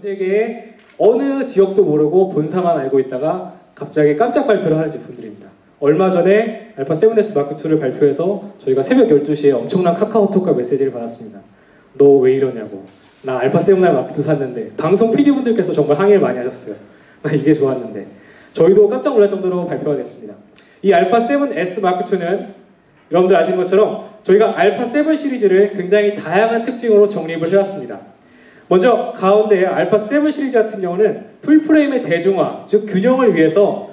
세계의 어느 지역도 모르고 본사만 알고 있다가 갑자기 깜짝 발표를 하는 제품들입니다. 얼마 전에 알파 7S 마크 2를 발표해서 저희가 새벽 12시에 엄청난 카카오톡과 메시지를 받았습니다. 너 왜 이러냐고. 나 알파 7R 마크 2 샀는데. 방송 PD분들께서 정말 항의를 많이 하셨어요. 나 이게 좋았는데. 저희도 깜짝 놀랄 정도로 발표가 됐습니다. 이 알파 7S 마크 2는 여러분들 아시는 것처럼 저희가 알파 7 시리즈를 굉장히 다양한 특징으로 정립을 해왔습니다. 먼저 가운데 알파 7 시리즈 같은 경우는 풀프레임의 대중화, 즉 균형을 위해서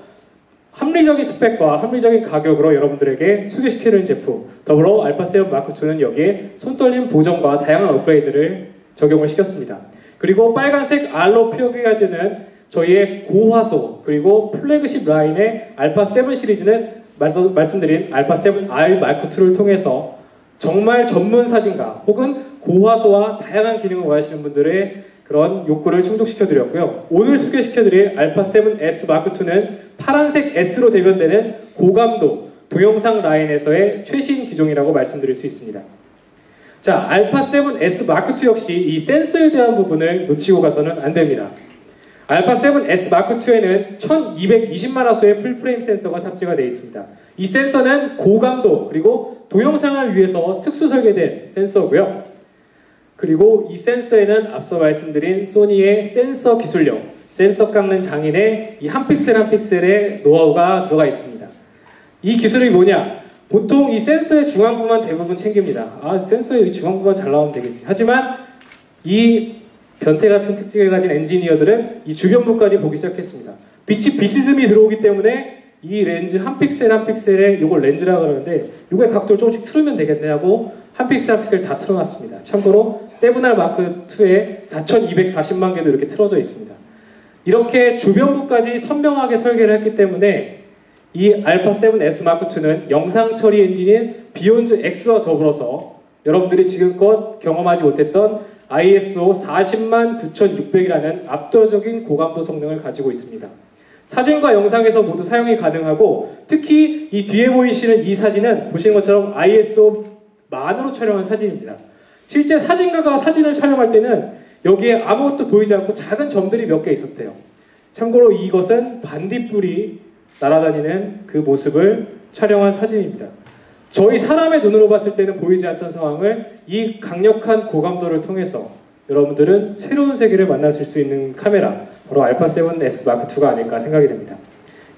합리적인 스펙과 합리적인 가격으로 여러분들에게 소개시키는 제품, 더불어 알파 7 마크 2는 여기에 손떨림 보정과 다양한 업그레이드를 적용을 시켰습니다. 그리고 빨간색 R로 표기가 되는 저희의 고화소 그리고 플래그십 라인의 알파 7 시리즈는 말씀드린 알파 7R 마크 2를 통해서 정말 전문 사진가 혹은 고화소와 다양한 기능을 원하시는 분들의 그런 욕구를 충족시켜드렸고요. 오늘 소개시켜드릴 알파 7S 마크 2는 파란색 S로 대변되는 고감도 동영상 라인에서의 최신 기종이라고 말씀드릴 수 있습니다. 자, 알파 7S 마크 2 역시 이 센서에 대한 부분을 놓치고 가서는 안 됩니다. 알파 7S 마크 2에는 1220만 화소의 풀프레임 센서가 탑재가 되어 있습니다. 이 센서는 고감도 그리고 동영상을 위해서 특수 설계된 센서고요. 그리고 이 센서에는 앞서 말씀드린 소니의 센서 기술력, 센서 깎는 장인의 이 한 픽셀 한 픽셀의 노하우가 들어가 있습니다. 이 기술이 뭐냐? 보통 이 센서의 중앙부만 대부분 챙깁니다. 아, 센서의 중앙부만 잘 나오면 되겠지. 하지만 이 변태 같은 특징을 가진 엔지니어들은 이 주변부까지 보기 시작했습니다. 빛이 비스듬히 들어오기 때문에 이 렌즈 한 픽셀 한 픽셀에 이걸 렌즈라고 그러는데 이거의 각도를 조금씩 틀으면 되겠네 하고 한 픽셀 한 픽셀 다 틀어놨습니다. 참고로 7R 마크 2에 4240만 개도 이렇게 틀어져 있습니다. 이렇게 주변부까지 선명하게 설계를 했기 때문에 이 알파 7S 마크 2는 영상 처리 엔진인 비욘즈 X와 더불어서 여러분들이 지금껏 경험하지 못했던 ISO 409,600이라는 압도적인 고감도 성능을 가지고 있습니다. 사진과 영상에서 모두 사용이 가능하고 특히 이 뒤에 보이시는 이 사진은 보시는 것처럼 ISO 만으로 촬영한 사진입니다. 실제 사진가가 사진을 촬영할 때는 여기에 아무것도 보이지 않고 작은 점들이 몇 개 있었대요. 참고로 이것은 반딧불이 날아다니는 그 모습을 촬영한 사진입니다. 저희 사람의 눈으로 봤을 때는 보이지 않던 상황을 이 강력한 고감도를 통해서 여러분들은 새로운 세계를 만나실 수 있는 카메라, 바로 알파 7S 마크 2가 아닐까 생각이 됩니다.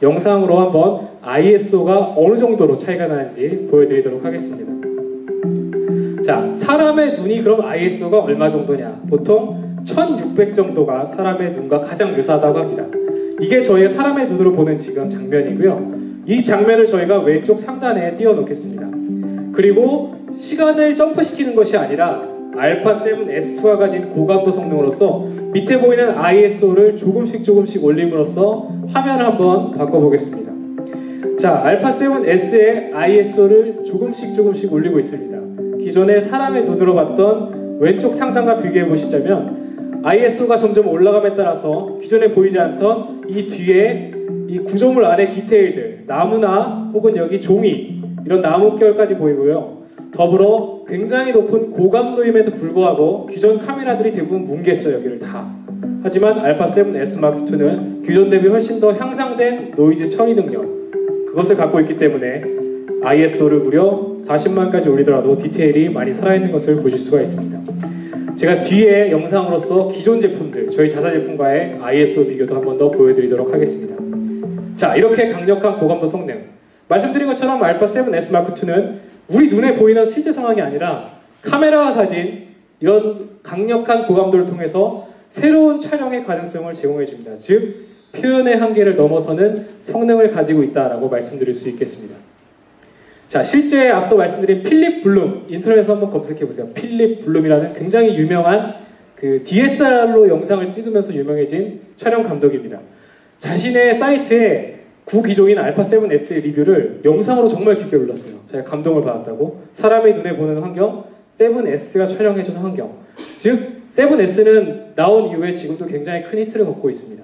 영상으로 한번 ISO가 어느 정도로 차이가 나는지 보여드리도록 하겠습니다. 자, 사람의 눈이 그럼 ISO가 얼마 정도냐? 보통 1600 정도가 사람의 눈과 가장 유사하다고 합니다. 이게 저희의 사람의 눈으로 보는 지금 장면이고요. 이 장면을 저희가 왼쪽 상단에 띄워 놓겠습니다. 그리고 시간을 점프시키는 것이 아니라 알파 7S2가 가진 고감도 성능으로서 밑에 보이는 ISO를 조금씩 올림으로써 화면을 한번 바꿔보겠습니다. 자, 알파 7S의 ISO를 조금씩 올리고 있습니다. 기존에 사람의 눈으로 봤던 왼쪽 상단과 비교해 보시자면 ISO가 점점 올라감에 따라서 기존에 보이지 않던 이 뒤에 이 구조물 안에 디테일들, 나무나 혹은 여기 종이, 이런 나무 결까지 보이고요. 더불어 굉장히 높은 고감도임에도 불구하고 기존 카메라들이 대부분 뭉갰죠, 여기를 다. 하지만 알파 7S 마크 2는 기존 대비 훨씬 더 향상된 노이즈 처리 능력, 그것을 갖고 있기 때문에 ISO를 무려 40만까지 올리더라도 디테일이 많이 살아있는 것을 보실 수가 있습니다. 제가 뒤에 영상으로서 기존 제품들, 저희 자사 제품과의 ISO 비교도 한 번 더 보여드리도록 하겠습니다. 자, 이렇게 강력한 고감도 성능. 말씀드린 것처럼 알파 7S 마크 2는 우리 눈에 보이는 실제 상황이 아니라 카메라가 가진 이런 강력한 고감도를 통해서 새로운 촬영의 가능성을 제공해줍니다. 즉, 표현의 한계를 넘어서는 성능을 가지고 있다라고 말씀드릴 수 있겠습니다. 자, 실제 앞서 말씀드린 필립 블룸, 인터넷에서 한번 검색해보세요. 필립 블룸이라는 굉장히 유명한 그 DSLR로 영상을 찍으면서 유명해진 촬영 감독입니다. 자신의 사이트에 구기종인 알파 7S의 리뷰를 영상으로 정말 깊게 올렸어요. 제가 감동을 받았다고. 사람의 눈에 보는 환경, 7S가 촬영해주는 환경. 즉, 7S는 나온 이후에 지금도 굉장히 큰 히트를 걷고 있습니다.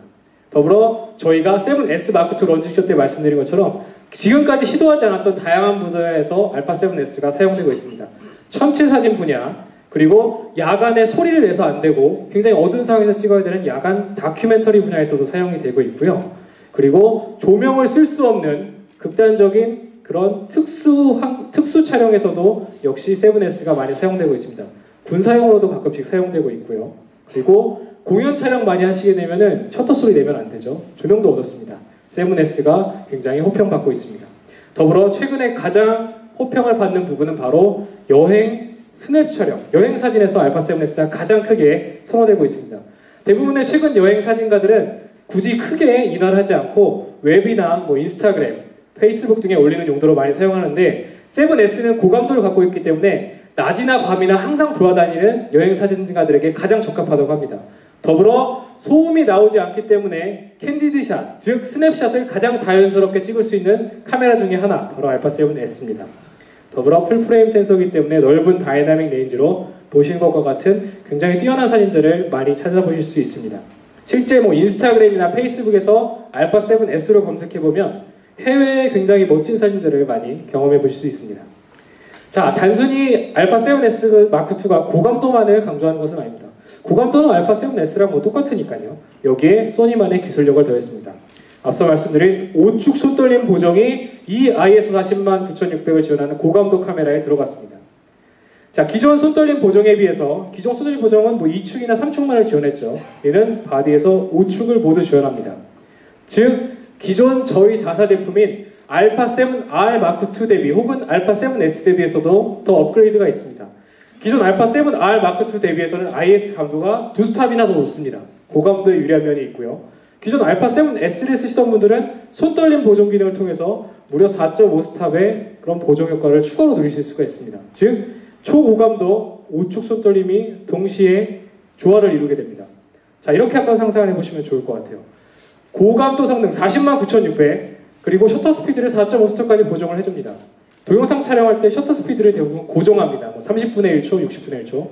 더불어 저희가 7S 마크 2 런치쇼 때 말씀드린 것처럼 지금까지 시도하지 않았던 다양한 분야에서 알파 7S가 사용되고 있습니다. 천체 사진 분야, 그리고 야간에 소리를 내서 안 되고 굉장히 어두운 상황에서 찍어야 되는 야간 다큐멘터리 분야에서도 사용이 되고 있고요. 그리고 조명을 쓸 수 없는 극단적인 그런 특수 촬영에서도 역시 7S가 많이 사용되고 있습니다. 군사용으로도 가끔씩 사용되고 있고요. 그리고 공연 촬영 많이 하시게 되면은 셔터 소리 내면 안 되죠. 조명도 어둡습니다. 7S가 굉장히 호평받고 있습니다. 더불어 최근에 가장 호평을 받는 부분은 바로 여행 스냅 촬영, 여행 사진에서 알파 7S가 가장 크게 선호되고 있습니다. 대부분의 최근 여행 사진가들은 굳이 크게 인화하지 않고 웹이나 인스타그램, 페이스북 등에 올리는 용도로 많이 사용하는데 7S는 고감도를 갖고 있기 때문에 낮이나 밤이나 항상 돌아다니는 여행 사진가들에게 가장 적합하다고 합니다. 더불어 소음이 나오지 않기 때문에 캔디드샷, 즉 스냅샷을 가장 자연스럽게 찍을 수 있는 카메라 중에 하나, 바로 알파 7S입니다. 더불어 풀프레임 센서이기 때문에 넓은 다이나믹 레인지로 보시는 것과 같은 굉장히 뛰어난 사진들을 많이 찾아보실 수 있습니다. 실제 인스타그램이나 페이스북에서 알파 7S로 검색해보면 해외의 굉장히 멋진 사진들을 많이 경험해 보실 수 있습니다. 자, 단순히 알파 7S 마크2가 고감도만을 강조하는 것은 아닙니다. 고감도는 알파 7S랑 똑같으니까요. 여기에 소니만의 기술력을 더했습니다. 앞서 말씀드린 5축 손떨림 보정이 이 IS-409600을 지원하는 고감도 카메라에 들어갔습니다. 자, 기존 손떨림 보정에 비해서 기존 손떨림 보정은 2축이나 3축만을 지원했죠. 얘는 바디에서 5축을 모두 지원합니다. 즉, 기존 저희 자사 제품인 알파 7R 마크2 대비 혹은 알파 7S 대비해서도 더 업그레이드가 있습니다. 기존 알파 7R 마크2 대비해서는 IS 감도가 2스탑이나 더 높습니다. 고감도에 유리한 면이 있고요. 기존 알파 7S를 쓰시던 분들은 손떨림 보정 기능을 통해서 무려 4.5스탑의 그런 보정 효과를 추가로 누리실 수가 있습니다. 즉, 초고감도 5축 손떨림이 동시에 조화를 이루게 됩니다. 자, 이렇게 한번 상상을 해보시면 좋을 것 같아요. 고감도 성능 409,600, 그리고 셔터 스피드를 4.5스톱까지 보정을 해줍니다. 동영상 촬영할 때 셔터 스피드를 대부분 고정합니다. 30분의 1초, 60분의 1초.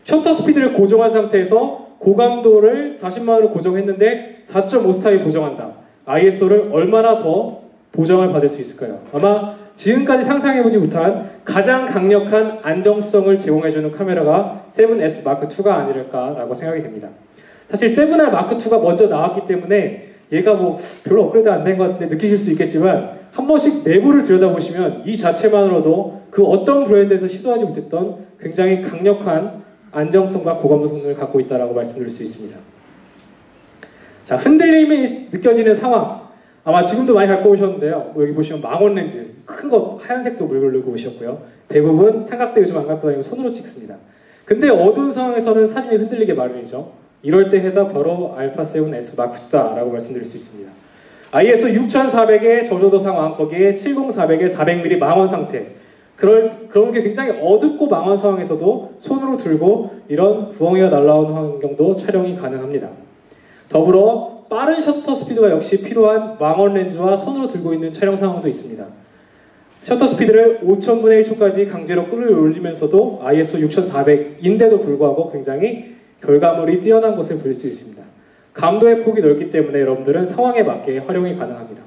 셔터 스피드를 고정한 상태에서 고감도를 40만으로 고정했는데 4.5스탑이 보정한다. ISO를 얼마나 더 보정을 받을 수 있을까요? 아마 지금까지 상상해보지 못한 가장 강력한 안정성을 제공해주는 카메라가 7S 마크2가 아닐까라고 생각이 됩니다. 사실 7R 마크2가 먼저 나왔기 때문에 얘가 별로 업그레이드 안 된 것 같은데 느끼실 수 있겠지만 한 번씩 내부를 들여다보시면 이 자체만으로도 그 어떤 브랜드에서 시도하지 못했던 굉장히 강력한 안정성과 고감도 성능을 갖고 있다고 말씀드릴 수 있습니다. 자, 흔들림이 느껴지는 상황, 아마 지금도 많이 갖고 오셨는데요. 여기 보시면 망원 렌즈, 큰 거 하얀색도 물고 오셨고요. 대부분 삼각대 요즘 안 갖고 다니고 손으로 찍습니다. 근데 어두운 상황에서는 사진이 흔들리게 마련이죠. 이럴 때 해당 바로 알파 7S 마크2다 라고 말씀드릴 수 있습니다. ISO 6400의 저조도 상황, 거기에 70400의 400mm 망원 상태, 그런 게 굉장히 어둡고 망원 상황에서도 손으로 들고 이런 부엉이가 날아오는 환경도 촬영이 가능합니다. 더불어 빠른 셔터 스피드가 역시 필요한 망원 렌즈와 손으로 들고 있는 촬영 상황도 있습니다. 셔터 스피드를 5000분의 1초까지 강제로 끌어올리면서도 ISO 6400인데도 불구하고 굉장히 결과물이 뛰어난 것을 볼 수 있습니다. 감도의 폭이 넓기 때문에 여러분들은 상황에 맞게 활용이 가능합니다.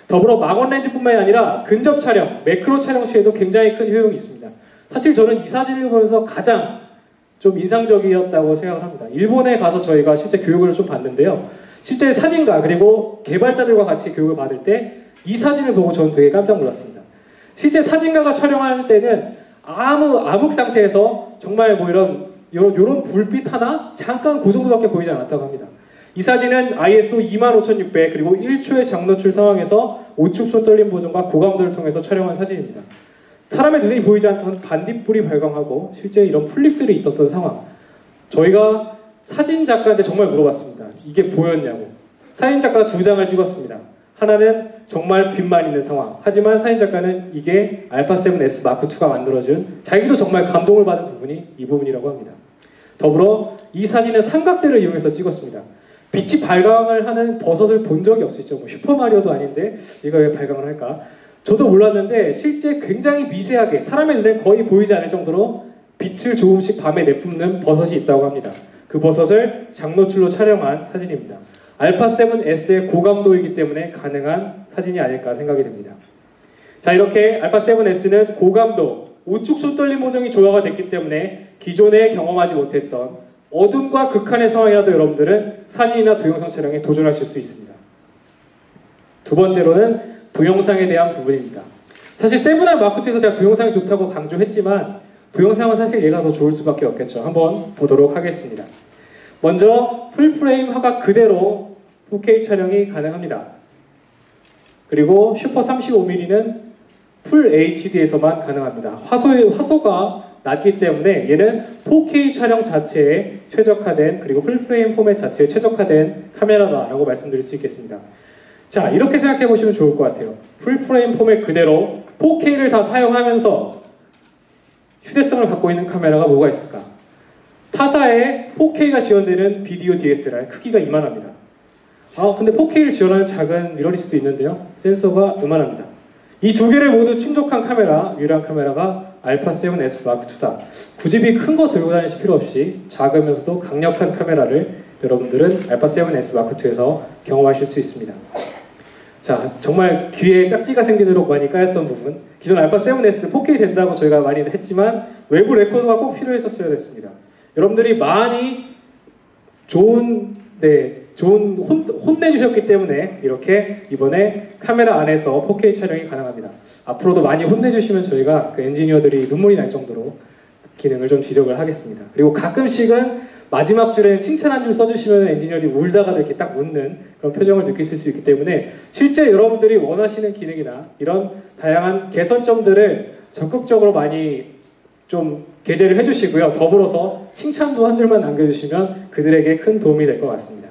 더불어 망원 렌즈뿐만이 아니라 근접 촬영, 매크로 촬영 시에도 굉장히 큰 효용이 있습니다. 사실 저는 이 사진을 보면서 가장 좀 인상적이었다고 생각을 합니다. 일본에 가서 저희가 실제 교육을 좀 받는데요. 실제 사진가 그리고 개발자들과 같이 교육을 받을 때 이 사진을 보고 저는 되게 깜짝 놀랐습니다. 실제 사진가가 촬영할 때는 암흑 상태에서 정말 이런 불빛 하나 잠깐 그 정도밖에 보이지 않았다고 합니다. 이 사진은 ISO 25600 그리고 1초의 장노출 상황에서 5축 손떨림 보정과 고감도를 통해서 촬영한 사진입니다. 사람의 눈이 보이지 않던 반딧불이 발광하고 실제 이런 플립들이 있었던 상황. 저희가 사진 작가한테 정말 물어봤습니다. 이게 보였냐고. 사진 작가가 2장을 찍었습니다. 하나는 정말 빛만 있는 상황. 하지만 사진 작가는 이게 알파 7S 마크2가 만들어준 자기도 정말 감동을 받은 부분이 이 부분이라고 합니다. 더불어 이 사진은 삼각대를 이용해서 찍었습니다. 빛이 발광을 하는 버섯을 본 적이 없었죠. 슈퍼마리오도 아닌데 얘가 왜 발광을 할까? 저도 몰랐는데 실제 굉장히 미세하게 사람의 눈에 거의 보이지 않을 정도로 빛을 조금씩 밤에 내뿜는 버섯이 있다고 합니다. 그 버섯을 장노출로 촬영한 사진입니다. 알파 7S의 고감도이기 때문에 가능한 사진이 아닐까 생각이 됩니다. 자, 이렇게 알파 7S는 고감도, 우측 손떨림 보정이 조화가 됐기 때문에 기존에 경험하지 못했던 어둠과 극한의 상황이라도 여러분들은 사진이나 동영상 촬영에 도전하실 수 있습니다. 두 번째로는 동영상에 대한 부분입니다. 사실 세븐알 마크2에서 제가 동영상이 좋다고 강조했지만 동영상은 사실 얘가 더 좋을 수밖에 없겠죠. 한번 보도록 하겠습니다. 먼저 풀프레임 화각 그대로 4K 촬영이 가능합니다. 그리고 슈퍼 35mm는 풀 HD에서만 가능합니다. 화소가 낮기 때문에 얘는 4K 촬영 자체에 최적화된, 그리고 풀프레임 포맷 자체에 최적화된 카메라다라고 말씀드릴 수 있겠습니다. 자, 이렇게 생각해 보시면 좋을 것 같아요. 풀프레임 포맷 그대로 4K를 다 사용하면서 휴대성을 갖고 있는 카메라가 뭐가 있을까? 타사에 4K가 지원되는 비디오 DSLR 크기가 이만합니다. 근데 4K를 지원하는 작은 미러리스도 있는데요. 센서가 이만합니다. 이 두 개를 모두 충족한 카메라, 유일한 카메라가 알파7S 마크2다. 굳이 큰 거 들고 다니실 필요 없이 작으면서도 강력한 카메라를 여러분들은 알파7S 마크2에서 경험하실 수 있습니다. 자, 정말 귀에 딱지가 생기도록 많이 까였던 부분. 기존 알파7S 4K 된다고 저희가 많이 했지만 외부 레코더가 꼭 필요했었어야 됐습니다. 여러분들이 많이 혼내주셨기 때문에 이렇게 이번에 카메라 안에서 4K 촬영이 가능합니다. 앞으로도 많이 혼내주시면 저희가 그 엔지니어들이 눈물이 날 정도로 기능을 좀 지적을 하겠습니다. 그리고 가끔씩은 마지막 줄에 칭찬 한 줄 써주시면 엔지니어들이 울다가 이렇게 딱 웃는 그런 표정을 느끼실 수 있기 때문에 실제 여러분들이 원하시는 기능이나 이런 다양한 개선점들을 적극적으로 많이 좀 게재를 해주시고요. 더불어서 칭찬도 한 줄만 남겨주시면 그들에게 큰 도움이 될 것 같습니다.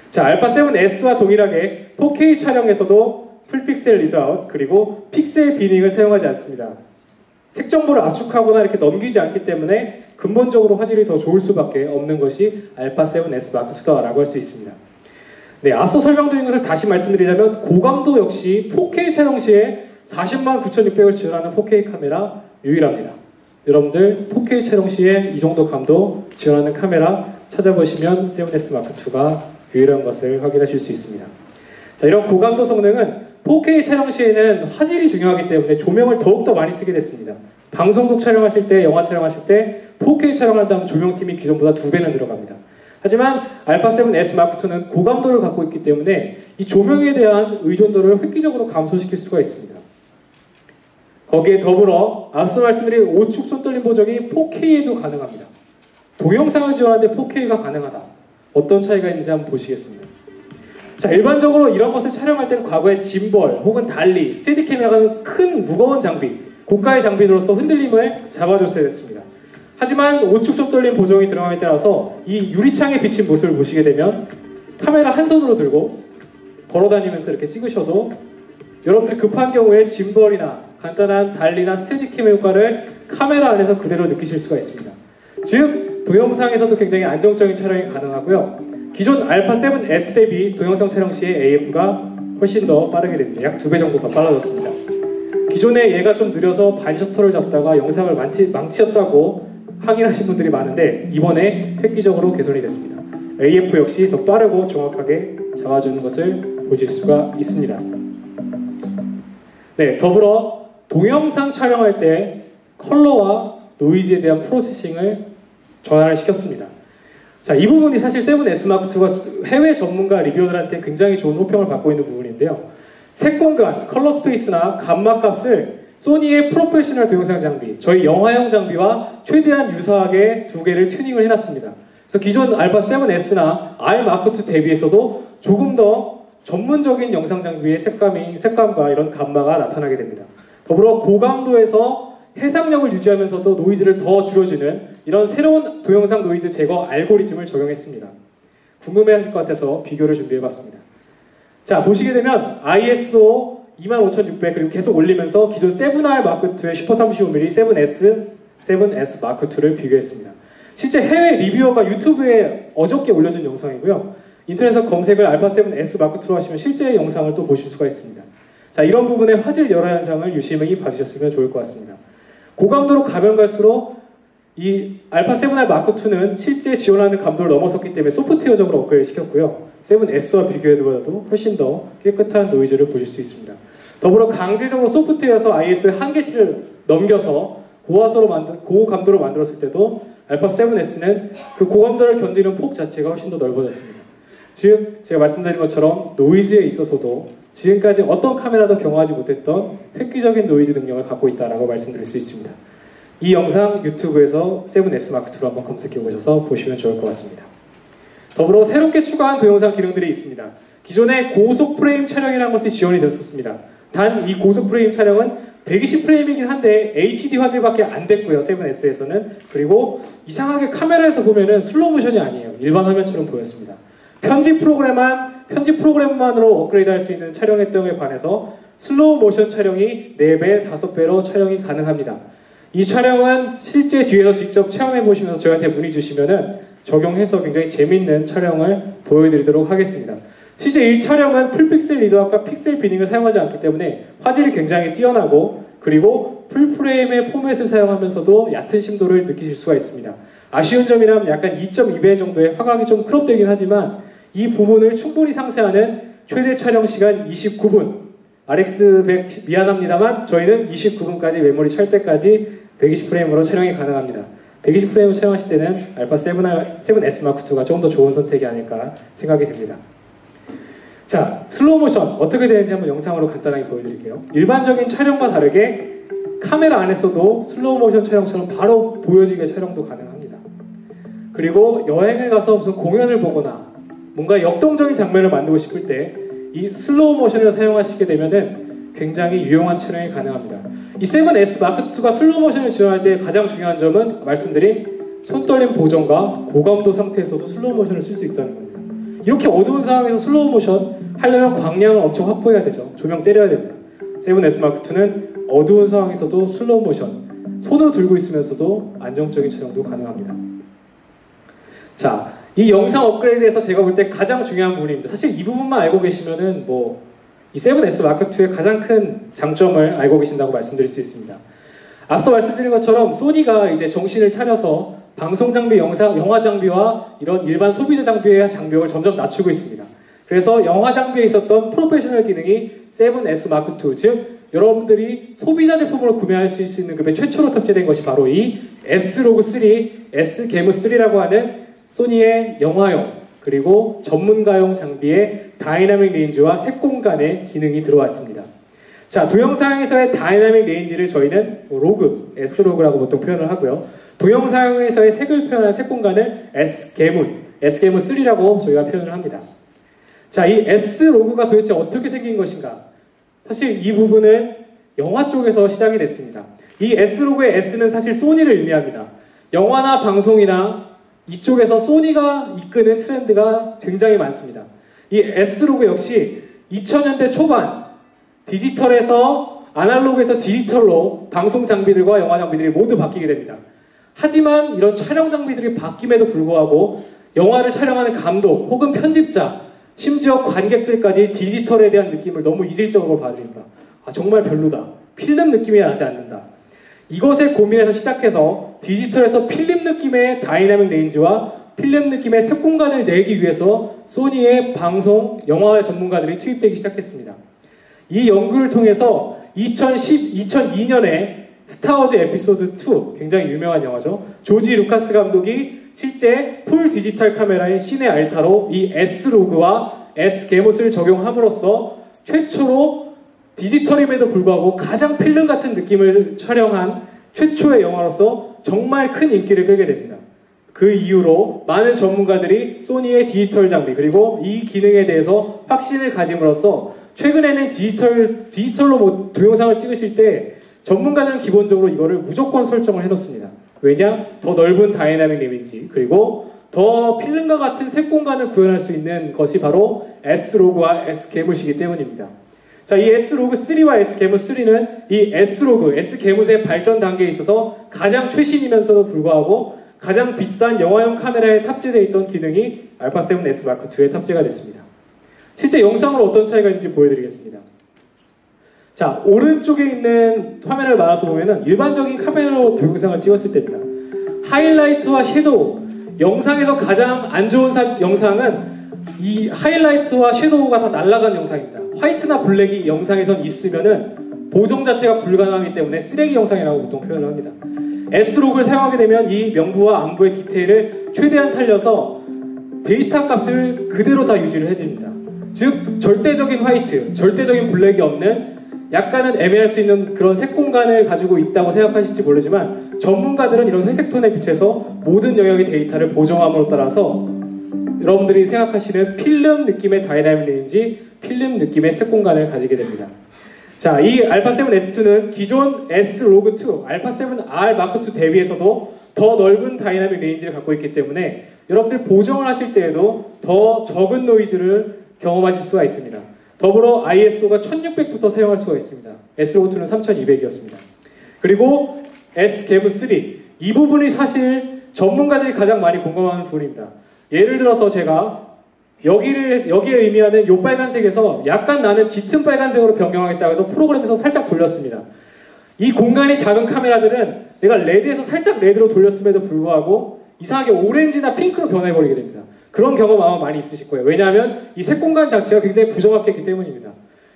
자, 알파7S와 동일하게 4K 촬영에서도 풀픽셀 리드아웃 그리고 픽셀 비닝을 사용하지 않습니다. 색정보를 압축하거나 이렇게 넘기지 않기 때문에 근본적으로 화질이 더 좋을 수밖에 없는 것이 알파7S 마크2다라고 할 수 있습니다. 네, 앞서 설명드린 것을 다시 말씀드리자면 고감도 역시 4K 촬영 시에 409,600을 지원하는 4K 카메라 유일합니다. 여러분들 4K 촬영 시에 이 정도 감도 지원하는 카메라 찾아보시면 7S 마크2가 유일한 것을 확인하실 수 있습니다. 자, 이런 고감도 성능은 4K 촬영 시에는 화질이 중요하기 때문에 조명을 더욱더 많이 쓰게 됐습니다. 방송국 촬영하실 때, 영화 촬영하실 때 4K 촬영한다면 조명팀이 기존보다 2배는 들어갑니다. 하지만 알파7S 마크2는 고감도를 갖고 있기 때문에 이 조명에 대한 의존도를 획기적으로 감소시킬 수가 있습니다. 거기에 더불어 앞서 말씀드린 오축 손떨림 보정이 4K에도 가능합니다. 동영상을 지원하는데 4K가 가능하다. 어떤 차이가 있는지 한번 보시겠습니다. 자, 일반적으로 이런 것을 촬영할 때는 과거에 짐벌 혹은 달리, 스테디캠이라고 하는 큰 무거운 장비, 고가의 장비로서 흔들림을 잡아줬어야 됐습니다. 하지만 오축 손떨림 보정이 들어감에 따라서 이 유리창에 비친 모습을 보시게 되면 카메라 한 손으로 들고 걸어다니면서 이렇게 찍으셔도 여러분들이 급한 경우에 짐벌이나 간단한 달리나 스테디캠의 효과를 카메라 안에서 그대로 느끼실 수가 있습니다. 즉, 동영상에서도 굉장히 안정적인 촬영이 가능하고요. 기존 알파7S 대비 동영상 촬영 시에 AF가 훨씬 더 빠르게 됩니다. 약 2배 정도 더 빨라졌습니다. 기존에 얘가 좀 느려서 반셔터를 잡다가 영상을 망치셨다고 항의하신 분들이 많은데 이번에 획기적으로 개선이 됐습니다. AF 역시 더 빠르고 정확하게 잡아주는 것을 보실 수가 있습니다. 네, 더불어 동영상 촬영할 때 컬러와 노이즈에 대한 프로세싱을 전환을 시켰습니다. 자, 이 부분이 사실 7S 마크2가 해외 전문가 리뷰어들한테 굉장히 좋은 호평을 받고 있는 부분인데요. 색 공간, 컬러 스페이스나 감마 값을 소니의 프로페셔널 동영상 장비, 저희 영화용 장비와 최대한 유사하게 두 개를 튜닝을 해놨습니다. 그래서 기존 알파7S나 R 마크2 대비해서도 조금 더 전문적인 영상 장비의 색감과 이런 감마가 나타나게 됩니다. 더불어 고감도에서 해상력을 유지하면서도 노이즈를 더 줄여주는 이런 새로운 동영상 노이즈 제거 알고리즘을 적용했습니다. 궁금해하실 것 같아서 비교를 준비해봤습니다. 자, 보시게 되면 ISO 25600 그리고 계속 올리면서 기존 7R 마크2의 슈퍼 35mm 7S 마크2를 비교했습니다. 실제 해외 리뷰어가 유튜브에 어저께 올려준 영상이고요. 인터넷에서 검색을 알파7S 마크2로 하시면 실제 영상을 또 보실 수가 있습니다. 자, 이런 부분의 화질 열화 현상을 유심히 봐주셨으면 좋을 것 같습니다. 고감도로 가면 갈수록 이 알파7R 마크2는 실제 지원하는 감도를 넘어섰기 때문에 소프트웨어적으로 업그레이드 시켰고요. 7S와 비교해도 훨씬 더 깨끗한 노이즈를 보실 수 있습니다. 더불어 강제적으로 소프트웨어에서 ISO의 한계치를 넘겨서 고감도로 만들었을 때도 알파 7S는 그 고감도를 견디는 폭 자체가 훨씬 더 넓어졌습니다. 즉 제가 말씀드린 것처럼 노이즈에 있어서도 지금까지 어떤 카메라도 경험하지 못했던 획기적인 노이즈 능력을 갖고 있다고 말씀드릴 수 있습니다. 이 영상 유튜브에서 7S Mark II로 한번 검색해 보셔서 보시면 좋을 것 같습니다. 더불어 새롭게 추가한 동영상 기능들이 있습니다. 기존에 고속 프레임 촬영이라는 것이 지원이 됐었습니다. 단 이 고속 프레임 촬영은 120프레임이긴 한데 HD 화질밖에 안 됐고요. 7S에서는. 그리고 이상하게 카메라에서 보면은 슬로우 모션이 아니에요. 일반 화면처럼 보였습니다. 편집 프로그램만으로 업그레이드 할 수 있는 촬영 했던에 반해서 슬로우 모션 촬영이 4배, 5배로 촬영이 가능합니다. 이 촬영은 실제 뒤에서 직접 체험해 보시면서 저희한테 문의 주시면은 적용해서 굉장히 재밌는 촬영을 보여드리도록 하겠습니다. 실제 이 촬영은 풀픽셀 리더와 픽셀 비닝을 사용하지 않기 때문에 화질이 굉장히 뛰어나고 그리고 풀프레임의 포맷을 사용하면서도 얕은 심도를 느끼실 수가 있습니다. 아쉬운 점이라면 약간 2.2배 정도의 화각이 좀 크롭되긴 하지만 이 부분을 충분히 상쇄하는 최대 촬영 시간 29분 RX100 미안합니다만 저희는 29분까지 메모리 찰 때까지 120프레임으로 촬영이 가능합니다. 120프레임을 촬영하실 때는 알파 7S Mark II가 조금 더 좋은 선택이 아닐까 생각이 됩니다. 자, 슬로우 모션 어떻게 되는지 한번 영상으로 간단하게 보여드릴게요. 일반적인 촬영과 다르게 카메라 안에서도 슬로우 모션 촬영처럼 바로 보여지게 촬영도 가능합니다. 그리고 여행을 가서 무슨 공연을 보거나 뭔가 역동적인 장면을 만들고 싶을 때 이 슬로우 모션을 사용하시게 되면은 굉장히 유용한 촬영이 가능합니다. 이 7S Mark II가 슬로우 모션을 지원할 때 가장 중요한 점은 말씀드린 손떨림 보정과 고감도 상태에서도 슬로우 모션을 쓸 수 있다는 겁니다. 이렇게 어두운 상황에서 슬로우 모션 하려면 광량을 엄청 확보해야 되죠. 조명 때려야 됩니다. 7S Mark II는 어두운 상황에서도 슬로우 모션, 손으로 들고 있으면서도 안정적인 촬영도 가능합니다. 자, 이 영상 업그레이드에서 제가 볼 때 가장 중요한 부분입니다. 사실 이 부분만 알고 계시면은 이 7S Mark II의 가장 큰 장점을 알고 계신다고 말씀드릴 수 있습니다. 앞서 말씀드린 것처럼 소니가 이제 정신을 차려서 방송 장비, 영화 장비와 이런 일반 소비자 장비의 장벽을 점점 낮추고 있습니다. 그래서 영화 장비에 있었던 프로페셔널 기능이 7S Mark II, 즉 여러분들이 소비자 제품으로 구매하실 수 있는 급에 최초로 탑재된 것이 바로 이 S-Log3, S-Cam3라고 하는 소니의 영화용 그리고 전문가용 장비의 다이나믹 레인지와 색공간의 기능이 들어왔습니다. 자, 동영상에서의 다이나믹 레인지를 저희는 로그, S-Log라고 보통 표현을 하고요. 동영상에서의 색을 표현한 색공간을 S-Cam3라고 저희가 표현을 합니다. 자, 이 S-Log가 도대체 어떻게 생긴 것인가? 사실 이 부분은 영화 쪽에서 시작이 됐습니다. 이 S-Log의 S는 사실 소니를 의미합니다. 영화나 방송이나 이쪽에서 소니가 이끄는 트렌드가 굉장히 많습니다. 이 S-Log 역시 2000년대 초반 디지털에서 아날로그에서 디지털로 방송 장비들과 영화 장비들이 모두 바뀌게 됩니다. 하지만 이런 촬영 장비들이 바뀜에도 불구하고 영화를 촬영하는 감독 혹은 편집자 심지어 관객들까지 디지털에 대한 느낌을 너무 이질적으로 받으니까 정말 별로다. 필름 느낌이 나지 않는다. 이것에 고민해서 시작해서 디지털에서 필름 느낌의 다이나믹 레인지와 필름 느낌의 색공간을 내기 위해서 소니의 방송, 영화 전문가들이 투입되기 시작했습니다. 이 연구를 통해서 2002년에 스타워즈 에피소드 2, 굉장히 유명한 영화죠. 조지 루카스 감독이 실제 풀 디지털 카메라인 시네 알타로 이 S-Log와 S-Cam을 적용함으로써 최초로 디지털임에도 불구하고 가장 필름 같은 느낌을 촬영한 최초의 영화로서 정말 큰 인기를 끌게 됩니다. 그 이후로 많은 전문가들이 소니의 디지털 장비 그리고 이 기능에 대해서 확신을 가짐으로써 최근에는 디지털로 동영상을 찍으실 때 전문가들은 기본적으로 이거를 무조건 설정을 해놓습니다. 왜냐? 더 넓은 다이나믹 레인지 그리고 더 필름과 같은 색공간을 구현할 수 있는 것이 바로 S-Log와 S-Cam이기 때문입니다. 자, 이 S-Log3와 S-Cam3는 이 S-Log, S-Cam의 발전 단계에 있어서 가장 최신이면서도 불구하고 가장 비싼 영화용 카메라에 탑재되어 있던 기능이 알파 7S Mark II에 탑재가 됐습니다. 실제 영상으로 어떤 차이가 있는지 보여드리겠습니다. 자, 오른쪽에 있는 화면을 받아서 보면은 일반적인 카메라로 동영상을 찍었을 때입니다. 하이라이트와 섀도우, 영상에서 가장 안 좋은 영상은 이 하이라이트와 섀도우가 다 날아간 영상입니다. 화이트나 블랙이 영상에선 있으면은 보정 자체가 불가능하기 때문에 쓰레기 영상이라고 보통 표현을 합니다. S록을 사용하게 되면 이 명부와 안부의 디테일을 최대한 살려서 데이터 값을 그대로 다 유지를 해드립니다. 즉 절대적인 화이트, 절대적인 블랙이 없는 약간은 애매할 수 있는 그런 색 공간을 가지고 있다고 생각하실지 모르지만 전문가들은 이런 회색 톤의 빛에서 모든 영역의 데이터를 보정함으로 따라서 여러분들이 생각하시는 필름 느낌의 다이나믹 레인지, 필름 느낌의 색 공간을 가지게 됩니다. 자, 이 α7S2는 기존 S로그2, α7R 마크2 대비해서도 더 넓은 다이나믹 레인지를 갖고 있기 때문에 여러분들 보정을 하실 때에도 더 적은 노이즈를 경험하실 수가 있습니다. 더불어 ISO가 1600부터 사용할 수가 있습니다. S로그2는 3200이었습니다. 그리고 SGAV3, 이 부분이 사실 전문가들이 가장 많이 공감하는 부분입니다. 예를 들어서 제가 여기에 의미하는 이 빨간색에서 약간 나는 짙은 빨간색으로 변경하겠다고 해서 프로그램에서 살짝 돌렸습니다. 이 공간이 작은 카메라들은 내가 레드에서 살짝 레드로 돌렸음에도 불구하고 이상하게 오렌지나 핑크로 변해버리게 됩니다. 그런 경험 아마 많이 있으실 거예요. 왜냐하면 이 색 공간 자체가 굉장히 부정확했기 때문입니다.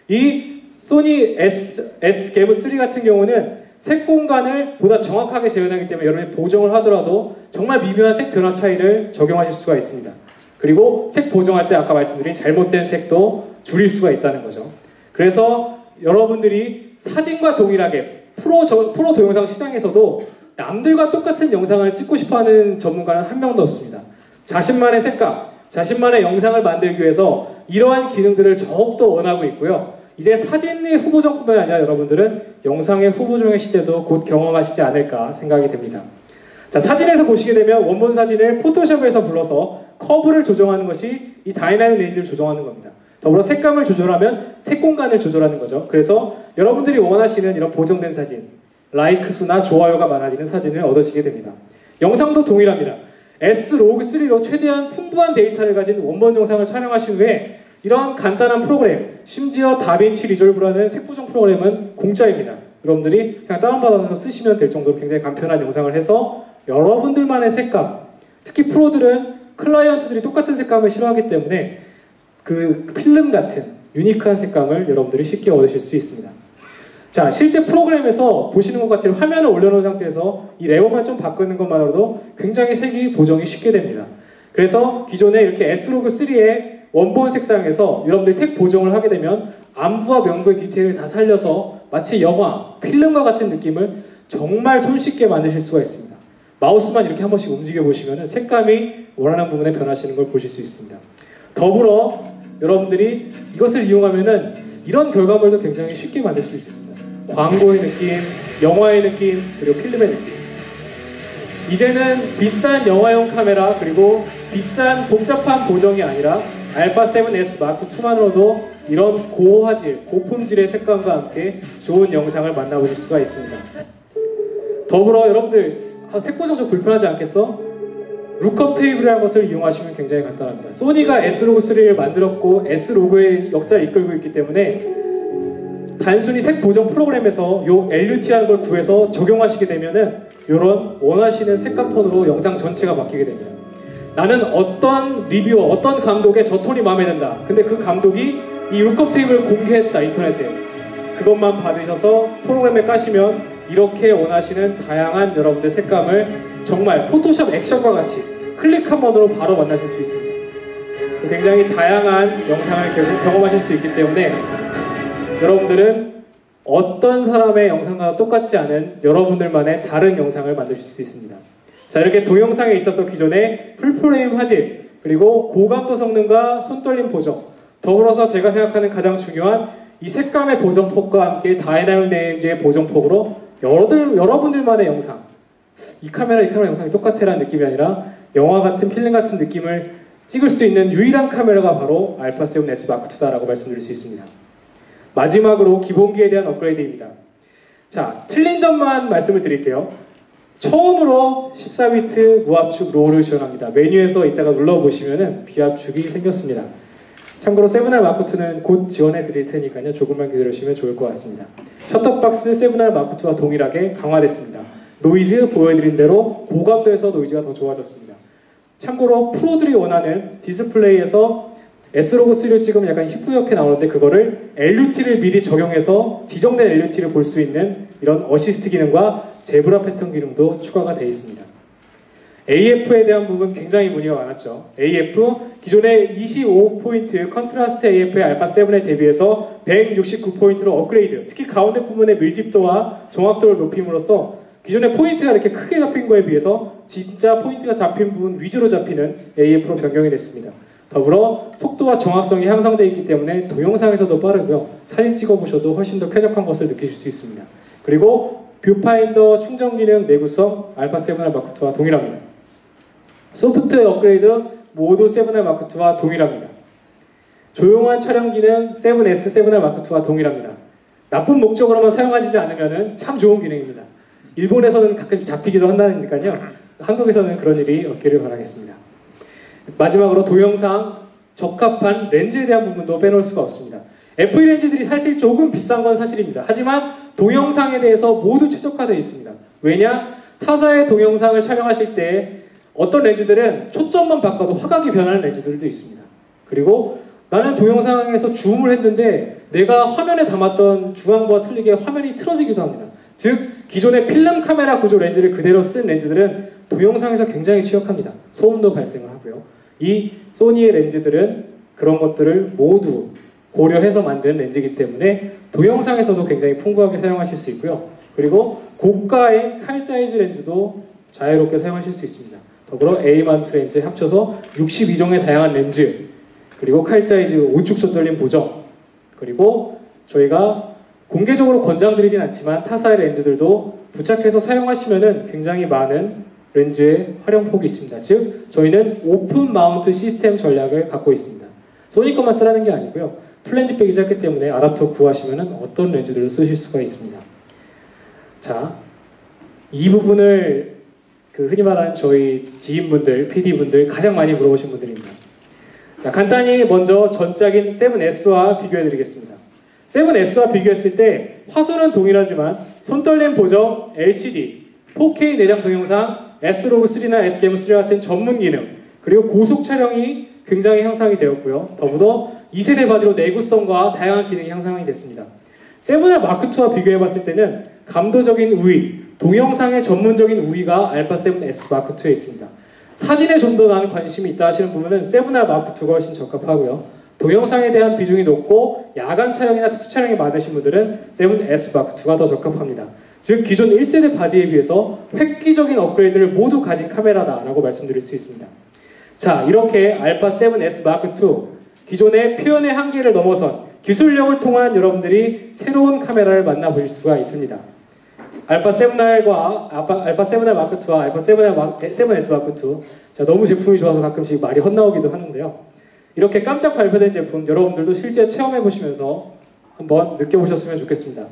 이 소니 SGAV3 같은 경우는 색 공간을 보다 정확하게 재현하기 때문에 여러분이 보정을 하더라도 정말 미묘한 색 변화 차이를 적용하실 수가 있습니다. 그리고 색 보정할 때 아까 말씀드린 잘못된 색도 줄일 수가 있다는 거죠. 그래서 여러분들이 사진과 동일하게 프로 동영상 시장에서도 남들과 똑같은 영상을 찍고 싶어하는 전문가는 한 명도 없습니다. 자신만의 색감, 자신만의 영상을 만들기 위해서 이러한 기능들을 더욱더 원하고 있고요. 이제 사진의 후보정뿐만 아니라 여러분들은 영상의 후보정의 시대도 곧 경험하시지 않을까 생각이 됩니다. 자, 사진에서 보시게 되면 원본 사진을 포토샵에서 불러서 커브를 조정하는 것이 이 다이나믹 레인지를 조정하는 겁니다. 더불어 색감을 조절하면 색 공간을 조절하는 거죠. 그래서 여러분들이 원하시는 이런 보정된 사진, 라이크 수나 좋아요가 많아지는 사진을 얻으시게 됩니다. 영상도 동일합니다. S로그3로 최대한 풍부한 데이터를 가진 원본 영상을 촬영하신 후에 이런 간단한 프로그램, 심지어 다빈치 리졸브라는 색보정 프로그램은 공짜입니다. 여러분들이 그냥 다운받아서 쓰시면 될 정도로 굉장히 간편한 영상을 해서 여러분들만의 색감, 특히 프로들은 클라이언트들이 똑같은 색감을 싫어하기 때문에 그 필름 같은 유니크한 색감을 여러분들이 쉽게 얻으실 수 있습니다. 자, 실제 프로그램에서 보시는 것 같이 화면을 올려놓은 상태에서 이 레버만 좀 바꾸는 것만으로도 굉장히 색이 보정이 쉽게 됩니다. 그래서 기존에 이렇게 S로그3의 원본 색상에서 여러분들이 색 보정을 하게 되면 안부와 명부의 디테일을 다 살려서 마치 영화, 필름과 같은 느낌을 정말 손쉽게 만드실 수가 있습니다. 마우스만 이렇게 한 번씩 움직여 보시면 색감이 원하는 부분에 변하시는 걸 보실 수 있습니다. 더불어 여러분들이 이것을 이용하면은 이런 결과물도 굉장히 쉽게 만들 수 있습니다. 광고의 느낌, 영화의 느낌, 그리고 필름의 느낌. 이제는 비싼 영화용 카메라 그리고 비싼 복잡한 보정이 아니라 α7S 마크2만으로도 이런 고화질, 고품질의 색감과 함께 좋은 영상을 만나보실 수가 있습니다. 더불어 여러분들 색 보정 좀 불편하지 않겠어? 룩업 테이블이라는 것을 이용하시면 굉장히 간단합니다. 소니가 S로그3를 만들었고 S로그의 역사를 이끌고 있기 때문에 단순히 색 보정 프로그램에서 요 LUT라는 걸 구해서 적용하시게 되면은 이런 원하시는 색감 톤으로 영상 전체가 바뀌게 됩니다. 나는 어떤 리뷰어, 어떤 감독의 저 톤이 마음에 든다. 근데 그 감독이 이 룩업 테이블을 공개했다, 인터넷에. 그것만 받으셔서 프로그램에 까시면 이렇게 원하시는 다양한 여러분들 색감을 정말 포토샵 액션과 같이 클릭 한 번으로 바로 만나실 수 있습니다. 그래서 굉장히 다양한 영상을 계속 경험하실 수 있기 때문에 여러분들은 어떤 사람의 영상과 똑같지 않은 여러분들만의 다른 영상을 만드실 수 있습니다. 자, 이렇게 동영상에 있어서 기존에 풀프레임 화질, 그리고 고감도 성능과 손떨림 보정, 더불어서 제가 생각하는 가장 중요한 이 색감의 보정폭과 함께 다이나믹 레인지의 보정폭으로 여러분들만의 영상, 이 카메라 영상이 똑같아라는 느낌이 아니라 영화 같은 필름 같은 느낌을 찍을 수 있는 유일한 카메라가 바로 α7S 마크2다라고 말씀드릴 수 있습니다. 마지막으로 기본기에 대한 업그레이드입니다. 자, 틀린 점만 말씀을 드릴게요. 처음으로 14비트 무압축 로우를 지원합니다. 메뉴에서 이따가 눌러보시면은 비압축이 생겼습니다. 참고로 7R 마크2는 곧 지원해 드릴 테니까요. 조금만 기다려주시면 좋을 것 같습니다. 셔터박스 7R 마크2와 동일하게 강화됐습니다. 노이즈 보여드린 대로 고감도에서 노이즈가 더 좋아졌습니다. 참고로 프로들이 원하는 디스플레이에서 S로고3를 찍으면 약간 희뿌옇게 나오는데 그거를 LUT를 미리 적용해서 지정된 LUT를 볼 수 있는 이런 어시스트 기능과 제브라 패턴 기능도 추가가 되어 있습니다. AF에 대한 부분 굉장히 문의가 많았죠. AF, 기존의 25포인트 컨트라스트 AF의 알파7에 대비해서 169포인트로 업그레이드, 특히 가운데 부분의 밀집도와 정확도를 높임으로써 기존의 포인트가 이렇게 크게 잡힌 거에 비해서 진짜 포인트가 잡힌 부분 위주로 잡히는 AF로 변경이 됐습니다. 더불어 속도와 정확성이 향상되어 있기 때문에 동영상에서도 빠르고요. 사진 찍어보셔도 훨씬 더 쾌적한 것을 느끼실 수 있습니다. 그리고 뷰파인더 충전 기능 내구성 알파7R 마크2와 동일합니다. 소프트웨어 업그레이드 모두 7R 마크2와 동일합니다. 조용한 촬영 기능 7S 7R 마크2와 동일합니다. 나쁜 목적으로만 사용하지 않으면 참 좋은 기능입니다. 일본에서는 가끔 잡히기도 한다니까요. 한국에서는 그런 일이 없기를 바라겠습니다. 마지막으로 동영상 적합한 렌즈에 대한 부분도 빼놓을 수가 없습니다. FE 렌즈들이 사실 조금 비싼 건 사실입니다. 하지만 동영상에 대해서 모두 최적화되어 있습니다. 왜냐? 타사의 동영상을 촬영하실 때 어떤 렌즈들은 초점만 바꿔도 화각이 변하는 렌즈들도 있습니다. 그리고 나는 동영상에서 줌을 했는데 내가 화면에 담았던 주황과 틀리게 화면이 틀어지기도 합니다. 즉 기존의 필름 카메라 구조 렌즈를 그대로 쓴 렌즈들은 동영상에서 굉장히 취약합니다. 소음도 발생을 하고요. 이 소니의 렌즈들은 그런 것들을 모두 고려해서 만든 렌즈이기 때문에 동영상에서도 굉장히 풍부하게 사용하실 수 있고요. 그리고 고가의 칼 사이즈 렌즈도 자유롭게 사용하실 수 있습니다. 더불어 A마운트 렌즈 합쳐서 62종의 다양한 렌즈, 그리고 칼 사이즈 우측 손돌림 보정, 그리고 저희가 공개적으로 권장드리진 않지만 타사의 렌즈들도 부착해서 사용하시면은 굉장히 많은 렌즈의 활용폭이 있습니다. 즉 저희는 오픈 마운트 시스템 전략을 갖고 있습니다. 소니 것만 쓰라는 게 아니고요. 플랜지 빼기 시작했기 때문에 아답터 구하시면은 어떤 렌즈들을 쓰실 수가 있습니다. 자, 이 부분을 흔히 말하는 저희 지인분들, PD분들 가장 많이 물어보신 분들입니다. 자, 간단히 먼저 전작인 7S와 비교해드리겠습니다. 7S와 비교했을 때 화소는 동일하지만 손떨림 보정, LCD, 4K 내장 동영상, S로그3나 S게임3 같은 전문 기능, 그리고 고속 촬영이 굉장히 향상이 되었고요. 더불어 2세대 바디로 내구성과 다양한 기능이 향상이 됐습니다. 7R 마크2와 비교해봤을 때는 감도적인 우위, 동영상의 전문적인 우위가 알파7S 마크2에 있습니다. 사진에 좀 더 나는 관심이 있다 하시는 분은 7R 마크2가 훨씬 적합하고요. 동영상에 대한 비중이 높고 야간 촬영이나 특수 촬영이 많으신 분들은 7S 마크2가 더 적합합니다. 즉 기존 1세대 바디에 비해서 획기적인 업그레이드를 모두 가진 카메라다라고 말씀드릴 수 있습니다. 자, 이렇게 알파7S 마크2 기존의 표현의 한계를 넘어선 기술력을 통한 여러분들이 새로운 카메라를 만나보실 수가 있습니다. 알파7R과 알파7R 마크2와 알파7S 마크2 자, 너무 제품이 좋아서 가끔씩 말이 헛나오기도 하는데요. 이렇게 깜짝 발표된 제품 여러분들도 실제 체험해 보시면서 한번 느껴보셨으면 좋겠습니다.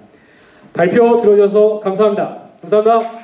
발표 들어주셔서 감사합니다. 감사합니다.